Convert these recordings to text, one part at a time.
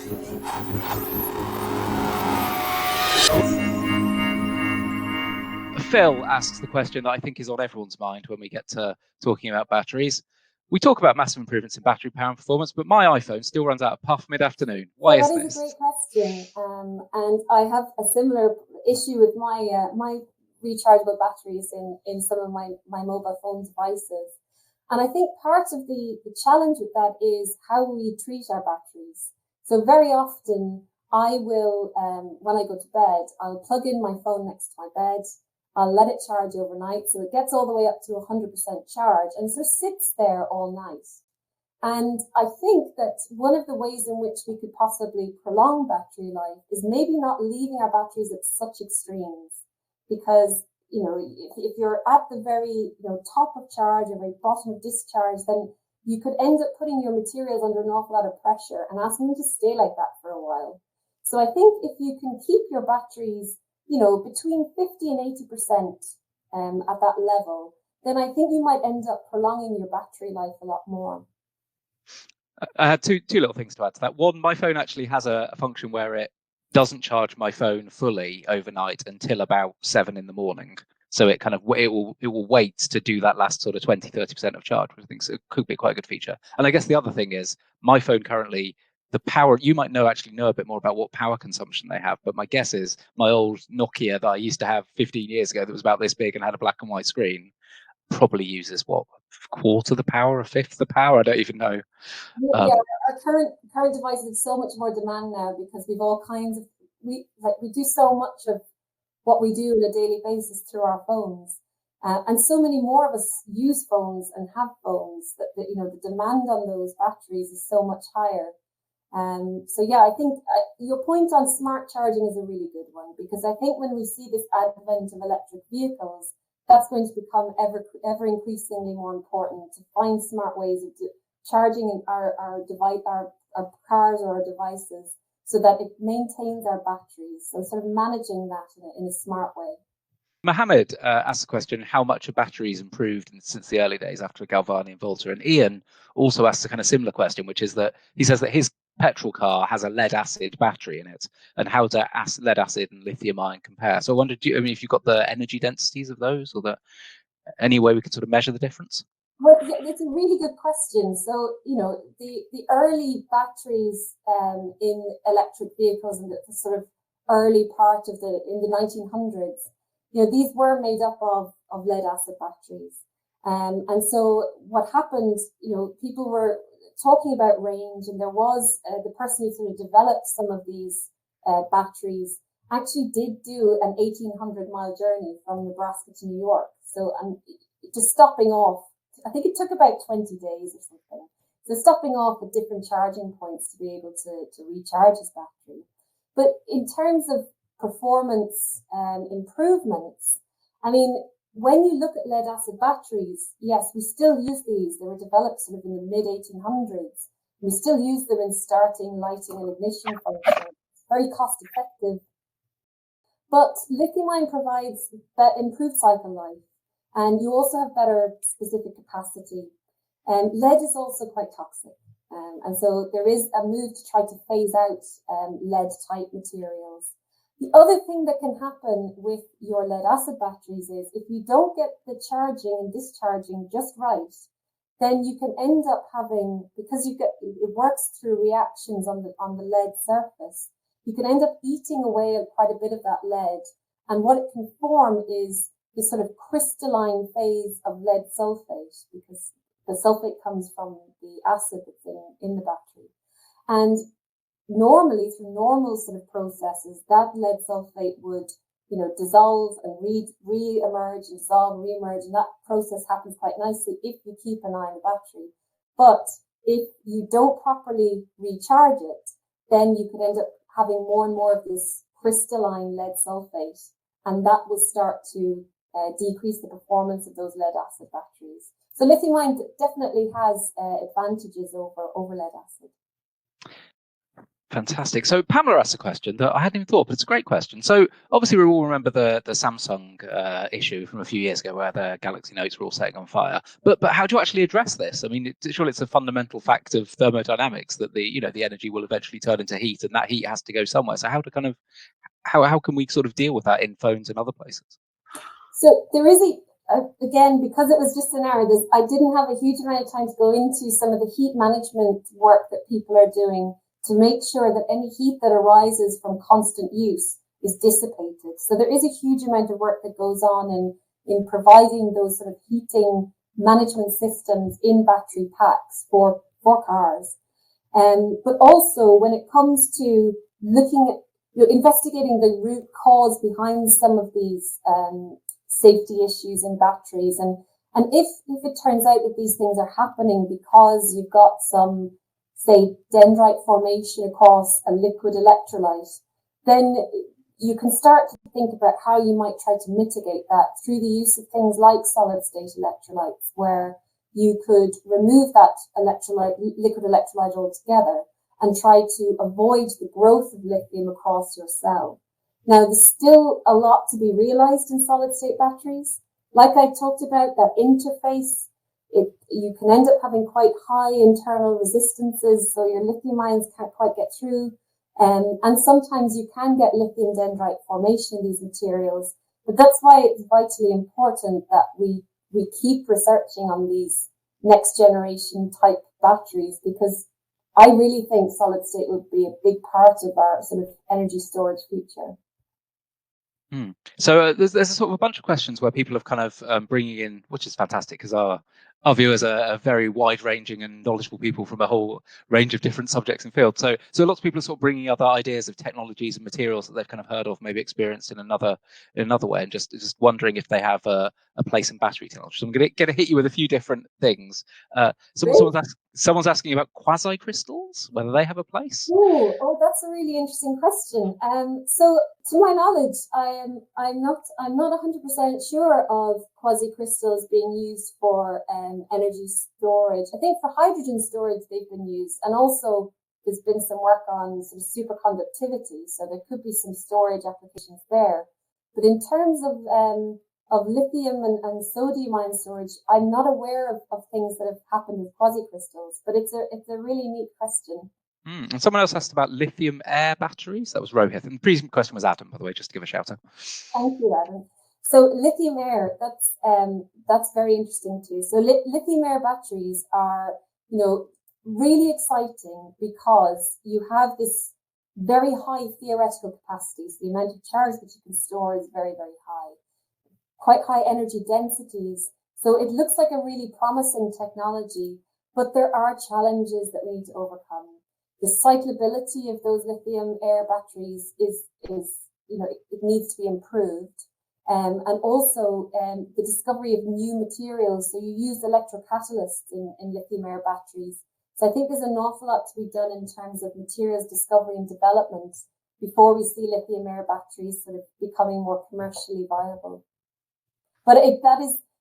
Phil asks the question that I think is on everyone's mind when we get to talking about batteries. We talk about massive improvements in battery power and performance, but my iPhone still runs out of puff mid-afternoon. Why is this? That is a great question, and I have a similar issue with my my rechargeable batteries in some of my mobile phone devices. And I think part of the challenge with that is how we treat our batteries. So very often I will, when I go to bed, I'll plug in my phone next to my bed. I'll let it charge overnight. So it gets all the way up to 100% charge and sort of sits there all night. And I think that one of the ways in which we could possibly prolong battery life is maybe not leaving our batteries at such extremes. Because, if you're at the very, top of charge or very bottom of discharge, then you could end up putting your materials under an awful lot of pressure and asking them to stay like that for a while. So I think if you can keep your batteries, between 50 and 80% at that level, then I think you might end up prolonging your battery life a lot more. I had two little things to add to that. One, my phone actually has a function where it doesn't charge my phone fully overnight until about 7 in the morning. So it will wait to do that last sort of 20-30% of charge, which I think could be quite a good feature. And I guess the other thing is my phone currently, the power, you might know a bit more about what power consumption they have, but my guess is my old Nokia that I used to have 15 years ago that was about this big and had a black and white screen probably uses a quarter the power, a fifth the power. I don't even know. Our current devices have so much more demand now because we've all kinds of we do so much of what we do on a daily basis through our phones, and so many more of us use phones and have phones that the demand on those batteries is so much higher. I think your point on smart charging is a really good one, because I think when we see this advent of electric vehicles, that's going to become ever increasingly more important to find smart ways of charging our cars or our devices so that it maintains our batteries. So sort of managing that in a smart way. Mohammed asked the question, how much have batteries improved since the early days after Galvani and Volta? And Ian also asked a kind of similar question, which is that he says that his petrol car has a lead acid battery in it, and how do lead acid and lithium ion compare? So I wondered, if you've got the energy densities of those, or any way we could sort of measure the difference? Well, it's a really good question. So, the early batteries in electric vehicles in the sort of early part of in the 1900s, these were made up of lead acid batteries. And so what happened, people were talking about range, and there was the person who sort of developed some of these batteries actually did do an 1,800-mile journey from Nebraska to New York. So, just stopping off, I think it took about 20 days or something. So stopping off at different charging points to be able to recharge his battery. But in terms of performance improvements, I mean, when you look at lead acid batteries, yes, we still use these. They were developed sort of in the mid-1800s. We still use them in starting, lighting, and ignition functions. Very cost effective. But lithium-ion provides that improved cycle life. And you also have better specific capacity. Lead is also quite toxic. And so there is a move to try to phase out lead-type materials. The other thing that can happen with your lead acid batteries is if you don't get the charging and discharging just right, then you can end up having, because it works through reactions on the lead surface, you can end up eating away at quite a bit of that lead. And what it can form is this sort of crystalline phase of lead sulfate, because the sulfate comes from the acid that's in the battery. And normally, through normal sort of processes, that lead sulfate would, dissolve and re-emerge and dissolve and re-emerge. And that process happens quite nicely if you keep an eye on the battery. But if you don't properly recharge it, then you could end up having more and more of this crystalline lead sulfate. And that will start to decrease the performance of those lead acid batteries. So lithium-ion definitely has advantages over lead acid. Fantastic. So Pamela asked a question that I hadn't even thought, but it's a great question. So obviously we all remember the Samsung issue from a few years ago where the Galaxy Notes were all setting on fire. But how do you actually address this? I mean, surely it's a fundamental fact of thermodynamics that the energy will eventually turn into heat, and that heat has to go somewhere. So how can we sort of deal with that in phones and other places? So there is again, because it was just an hour, I didn't have a huge amount of time to go into some of the heat management work that people are doing to make sure that any heat that arises from constant use is dissipated. So there is a huge amount of work that goes on in providing those sort of heating management systems in battery packs for cars. But also when it comes to looking at investigating the root cause behind some of these safety issues in batteries, and if it turns out that these things are happening because you've got some, say, dendrite formation across a liquid electrolyte, then you can start to think about how you might try to mitigate that through the use of things like solid-state electrolytes, where you could remove that liquid electrolyte altogether and try to avoid the growth of lithium across your cell. Now, there's still a lot to be realized in solid-state batteries. Like I talked about, that interface, you can end up having quite high internal resistances, so your lithium ions can't quite get through. And sometimes you can get lithium dendrite formation in these materials. But that's why it's vitally important that we keep researching on these next generation type batteries, because I really think solid state would be a big part of our sort of energy storage future. So there's a sort of a bunch of questions where people have kind of bringing in, which is fantastic because our viewers are very wide-ranging and knowledgeable people from a whole range of different subjects and fields. So lots of people are sort of bringing other ideas of technologies and materials that they've kind of heard of, maybe experienced in another way, and just wondering if they have a place in battery technology. So I'm going to hit you with a few different things. Someone's asking about quasi-crystals, whether they have a place. Oh, that's a really interesting question. So to my knowledge, I'm not 100% sure of quasi-crystals being used for energy storage. I think for hydrogen storage they've been used, and also there's been some work on sort of superconductivity, so there could be some storage applications there. But in terms of lithium and sodium ion storage, I'm not aware of things that have happened with quasi-crystals, but it's a really neat question. And someone else asked about lithium air batteries. That was Rohit. And the previous question was Adam, by the way, just to give a shout out. Thank you, Adam. So lithium air, that's very interesting too. So lithium air batteries are, really exciting because you have this very high theoretical capacity. So the amount of charge that you can store is very, very high. Quite high energy densities. So it looks like a really promising technology, but there are challenges that we need to overcome. The cyclability of those lithium air batteries is it needs to be improved. And also the discovery of new materials. So you use electrocatalysts in lithium air batteries. So I think there's an awful lot to be done in terms of materials discovery and development before we see lithium air batteries sort of becoming more commercially viable. But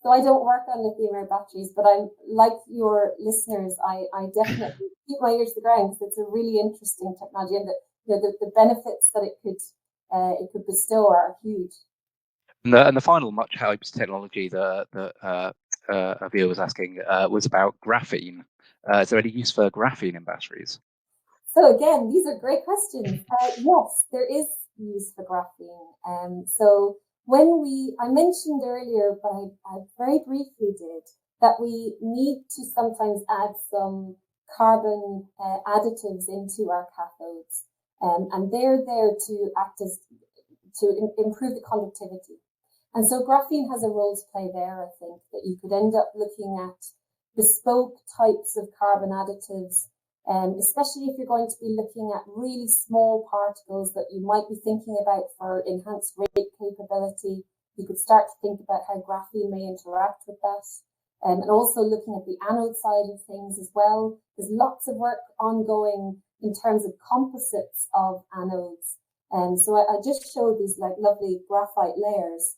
so I don't work on lithium air batteries, but I'm like your listeners, I definitely keep my ears to the ground because it's a really interesting technology, and the benefits that it could bestow are huge. And the final much hyped technology that a viewer was asking was about graphene. Is there any use for graphene in batteries? So again, these are great questions. Yes, there is use for graphene. So I mentioned earlier, but I very briefly did, that we need to sometimes add some carbon additives into our cathodes, and they're there to act to improve the conductivity. And so graphene has a role to play there, I think, that you could end up looking at bespoke types of carbon additives, especially if you're going to be looking at really small particles that you might be thinking about for enhanced rate capability. You could start to think about how graphene may interact with that. And also looking at the anode side of things as well. There's lots of work ongoing in terms of composites of anodes. So I just showed these like lovely graphite layers.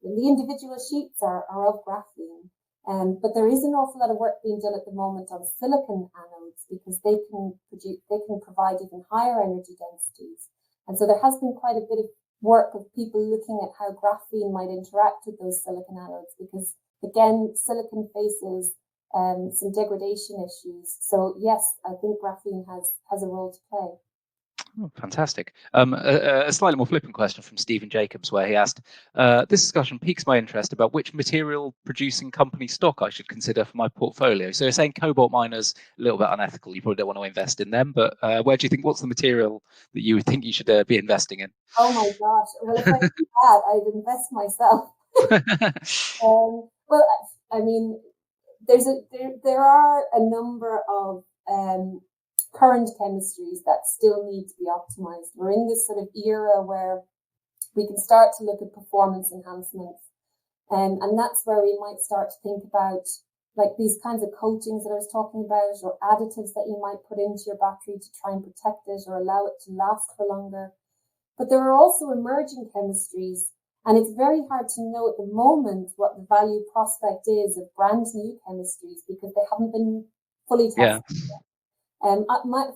The individual sheets are of graphene. But there is an awful lot of work being done at the moment on silicon anodes because they can provide even higher energy densities. And so there has been quite a bit of work of people looking at how graphene might interact with those silicon anodes because, again, silicon faces some degradation issues. So yes, I think graphene has a role to play. Oh, fantastic. A slightly more flippant question from Stephen Jacobs, where he asked, this discussion piques my interest about which material producing company stock I should consider for my portfolio. So you're saying cobalt miners, a little bit unethical. You probably don't want to invest in them, but where do you think, what's the material that you would think you should be investing in? Oh my gosh. Well, if I did that, I'd invest myself. Well, I mean, there are a number of current chemistries that still need to be optimized. We're in this sort of era where we can start to look at performance enhancements. And that's where we might start to think about like these kinds of coatings that I was talking about, or additives that you might put into your battery to try and protect it or allow it to last for longer. But there are also emerging chemistries, and it's very hard to know at the moment what the value prospect is of brand new chemistries because they haven't been fully tested yet.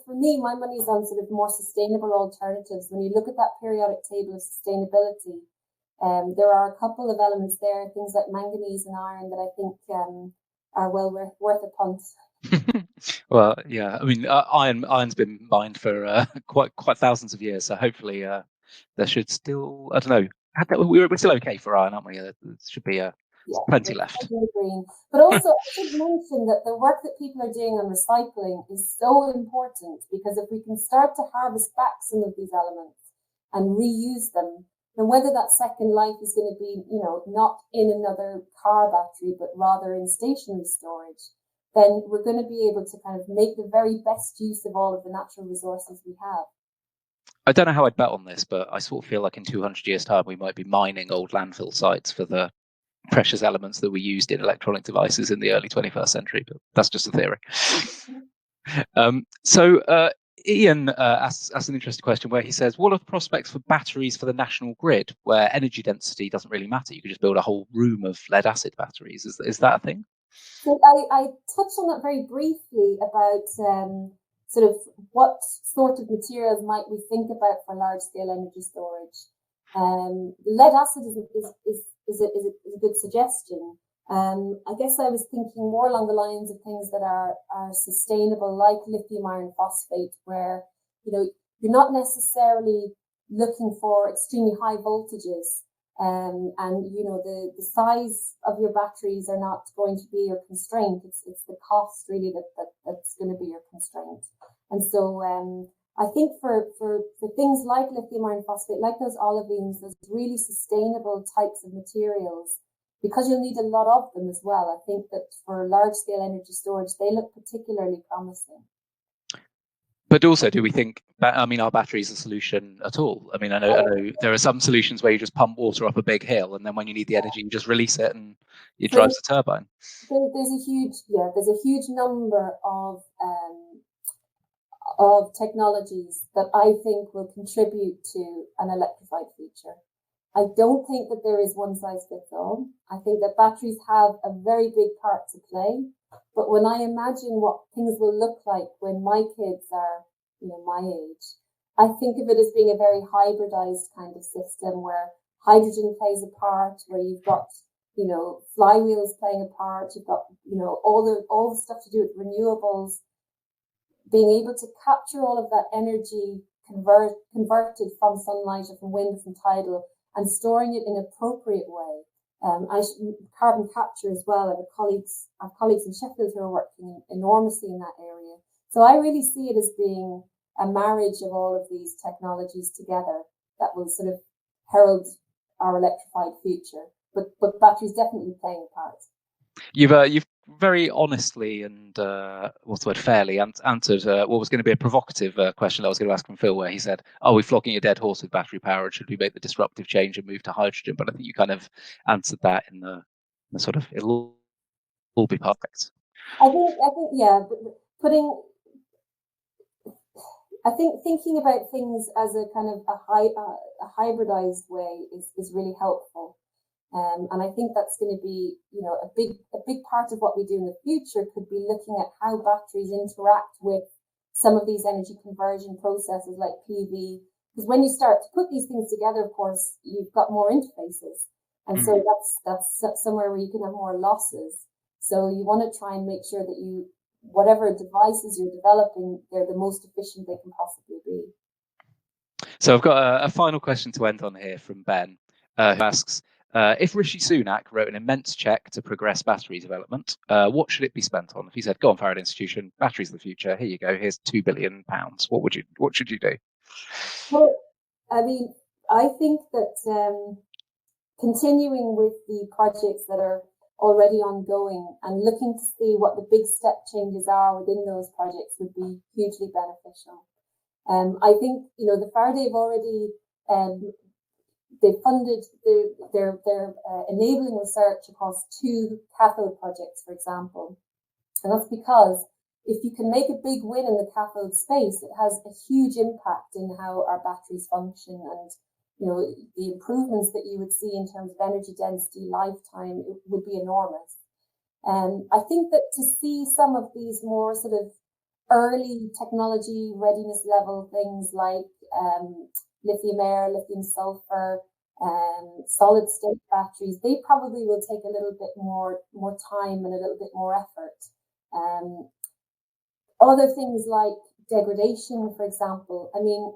For me, my money's on sort of more sustainable alternatives. When you look at that periodic table of sustainability, there are a couple of elements there, things like manganese and iron, that I think are well worth a punt. Well, yeah, I mean, iron's been mined for quite thousands of years, so hopefully there should still, I don't know, we're still okay for iron, aren't we? There should be plenty left. Green. But also, I should mention that the work that people are doing on recycling is so important because if we can start to harvest back some of these elements and reuse them, then whether that second life is going to be, not in another car battery, but rather in stationary storage, then we're going to be able to kind of make the very best use of all of the natural resources we have. I don't know how I'd bet on this, but I sort of feel like in 200 years' time, we might be mining old landfill sites for the precious elements that we used in electronic devices in the early 21st century, but that's just a theory. So Ian asks an interesting question where he says, what are the prospects for batteries for the national grid where energy density doesn't really matter? You could just build a whole room of lead acid batteries. Is that a thing? So I touched on that very briefly about sort of what sort of materials might we think about for large scale energy storage. Lead acid is a good suggestion. I guess I was thinking more along the lines of things that are sustainable, like lithium iron phosphate, where you're not necessarily looking for extremely high voltages, and the size of your batteries are not going to be your constraint. It's the cost really that's going to be your constraint. And so I think for things like lithium iron phosphate, like those olivines, those really sustainable types of materials, because you'll need a lot of them as well, I think that for large-scale energy storage, they look particularly promising. But also, do we think, are batteries a solution at all? I mean, I know there are some solutions where you just pump water up a big hill, and then when you need the energy, you just release it and it drives the turbine. There's a huge number of technologies that I think will contribute to an electrified future. I don't think that there is one size fits all. I think that batteries have a very big part to play. But when I imagine what things will look like when my kids are, my age, I think of it as being a very hybridized kind of system where hydrogen plays a part, where you've got, flywheels playing a part, you've got, all the stuff to do with renewables, being able to capture all of that energy converted from sunlight or from wind or from tidal and storing it in an appropriate way. Carbon capture as well. I have colleagues in Sheffield who are working enormously in that area. So I really see it as being a marriage of all of these technologies together that will sort of herald our electrified future. But batteries definitely playing a part. You've very honestly and fairly answered what was going to be a provocative question that I was going to ask from Phil, where he said, "Are we flogging a dead horse with battery power, or should we make the disruptive change and move to hydrogen?" But I think you kind of answered that in the sort of it'll all be perfect. I think yeah. Thinking about things as a kind of a hybridized way is really helpful. And I think that's going to be, a big part of what we do in the future could be looking at how batteries interact with some of these energy conversion processes like PV. Because when you start to put these things together, of course, you've got more interfaces. And so that's somewhere where you can have more losses. So you want to try and make sure that whatever devices you're developing, they're the most efficient they can possibly be. So I've got a final question to end on here from Ben, who asks, if Rishi Sunak wrote an immense check to progress battery development, what should it be spent on? If he said, go on, Faraday Institution, batteries of the future, here you go, here's £2 billion, what should you do? Well, I mean, I think that continuing with the projects that are already ongoing and looking to see what the big step changes are within those projects would be hugely beneficial. I think, the Faraday have already, they funded their enabling research across 2 cathode projects, for example. And that's because if you can make a big win in the cathode space, it has a huge impact in how our batteries function, and the improvements that you would see in terms of energy density, lifetime, it would be enormous. I think that to see some of these more sort of early technology readiness level things like lithium air, lithium sulfur, solid state batteries, they probably will take a little bit more time and a little bit more effort. Other things like degradation, for example, I mean,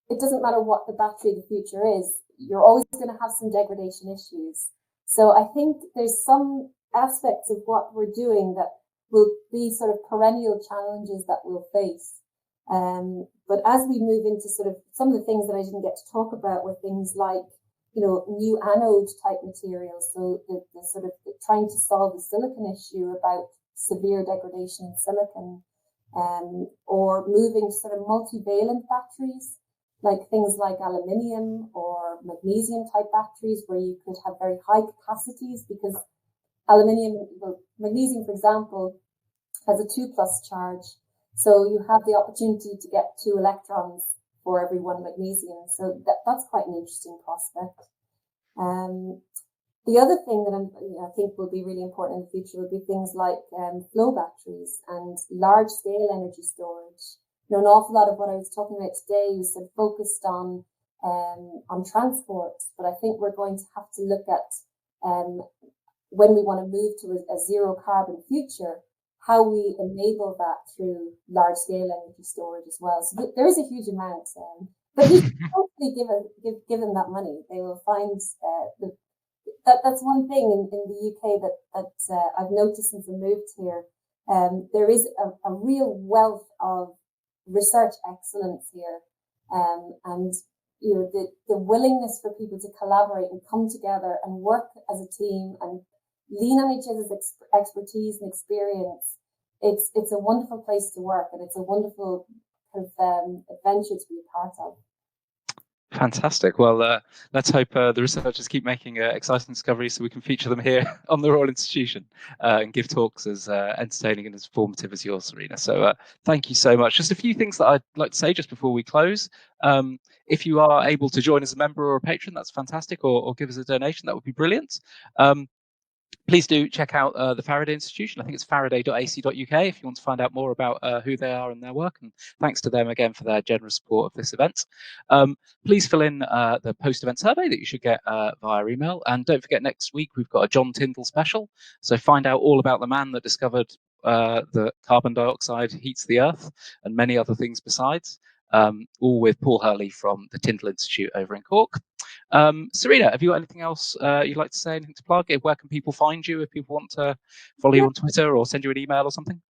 it doesn't matter what the battery of the future is, you're always going to have some degradation issues. So I think there's some aspects of what we're doing that will be sort of perennial challenges that we'll face. But as we move into sort of some of the things that I didn't get to talk about were things like, new anode type materials. So the sort of trying to solve the silicon issue about severe degradation in silicon, or moving to sort of multivalent batteries, like things like aluminium or magnesium type batteries, where you could have very high capacities, because magnesium, for example, has a 2+ charge. So you have the opportunity to get 2 electrons for every 1 magnesium. So that's quite an interesting prospect. The other thing that I think will be really important in the future will be things like flow batteries and large scale energy storage. An awful lot of what I was talking about today was sort of focused on transport, but I think we're going to have to look at when we want to move to a zero carbon future, how we enable that through large scale energy storage as well. So there is a huge amount, but you should hopefully give them that money. They will find that's one thing in the UK that I've noticed since I moved here. There is a real wealth of research excellence here, and the willingness for people to collaborate and come together and work as a team and lean on each other's expertise and experience. It's a wonderful place to work, and it's a wonderful kind of adventure to be a part of. Fantastic. Well, let's hope the researchers keep making exciting discoveries so we can feature them here on the Royal Institution and give talks as entertaining and as informative as yours, Serena. So thank you so much. Just a few things that I'd like to say just before we close. If you are able to join as a member or a patron, that's fantastic, or give us a donation, that would be brilliant. Please do check out the Faraday Institution. I think it's faraday.ac.uk if you want to find out more about who they are and their work. And thanks to them again for their generous support of this event. Please fill in the post-event survey that you should get via email. And don't forget, next week we've got a John Tyndall special. So find out all about the man that discovered that carbon dioxide heats the earth and many other things besides. All with Paul Hurley from the Tyndall Institute over in Cork. Serena, have you got anything else you'd like to say, anything to plug? Where can people find you if people want to follow you on Twitter or send you an email or something?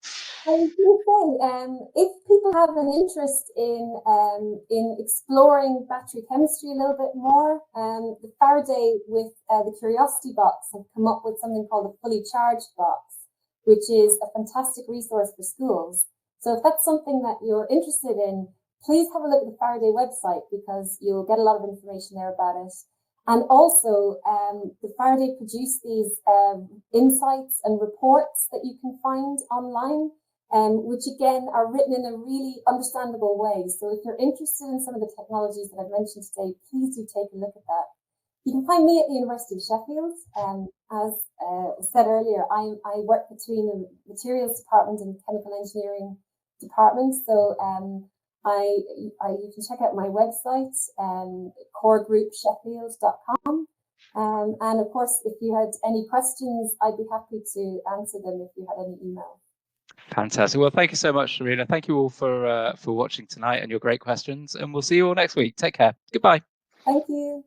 I was going to say, if people have an interest in exploring battery chemistry a little bit more, the Faraday with the Curiosity box have come up with something called a fully charged box, which is a fantastic resource for schools. So if that's something that you're interested in, please have a look at the Faraday website, because you'll get a lot of information there about it. And also, the Faraday produce these insights and reports that you can find online, which again are written in a really understandable way. So if you're interested in some of the technologies that I've mentioned today, please do take a look at that. You can find me at the University of Sheffield. As said earlier, I work between the materials department and chemical engineering department. So you can check out my website, corrgroupsheffield.com. And of course, if you had any questions, I'd be happy to answer them if you had any email. Fantastic. Well, thank you so much, Serena. Thank you all for watching tonight and your great questions. And we'll see you all next week. Take care. Goodbye. Thank you.